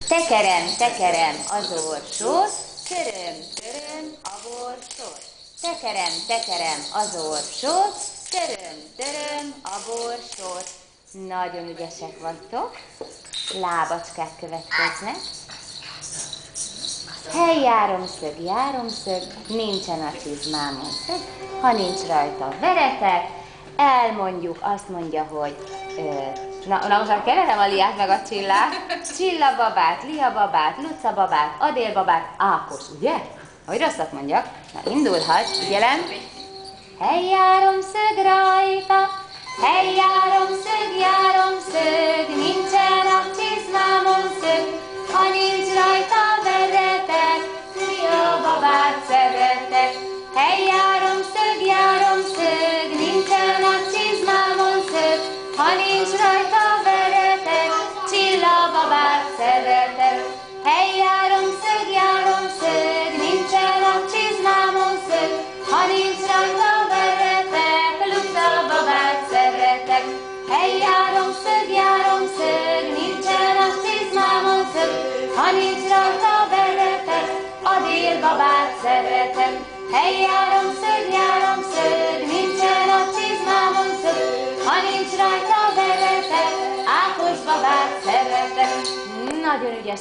Tekerem, tekerem az orsót, töröm, töröm a borsót. Tekerem, tekerem az orsót, töröm, töröm a borsót. Nagyon ügyesek vagytok. Lábacskák következnek. Hely, járomszög, nincsen a csizmámon szög. Ha nincs rajta veretek, elmondjuk, azt mondja, hogy na most már keverem a Liát meg a Csillát. Csilla babát, Lia babát, Luca babát, Adél babát, Ákos, ugye? Hogy rosszat mondjak? Na indulhat, figyelem. Hely, járomszög rajta, hely, járomszög, nincsen a csizmámon szög. Ha nincs rajta veretek, Lia babát szeretek. Hely, járomszög, nincsen a csizmámon szög. Ha nincs rajta veretek, Csilla babát szeretek. Hely, járomszög, nincsen a csizmámon szög. Ha nincs rajta veretek, Luca babát szeretek. Hely, járomszög, nincsen a csizmámon szög. Ha nincs rajta veretek, Adél babát szeretek. Hely, járomszög, nincsen a csizmámon szög. Ha nincs rajta veretek, Ákos babát szeretek. Nagyon ügyes.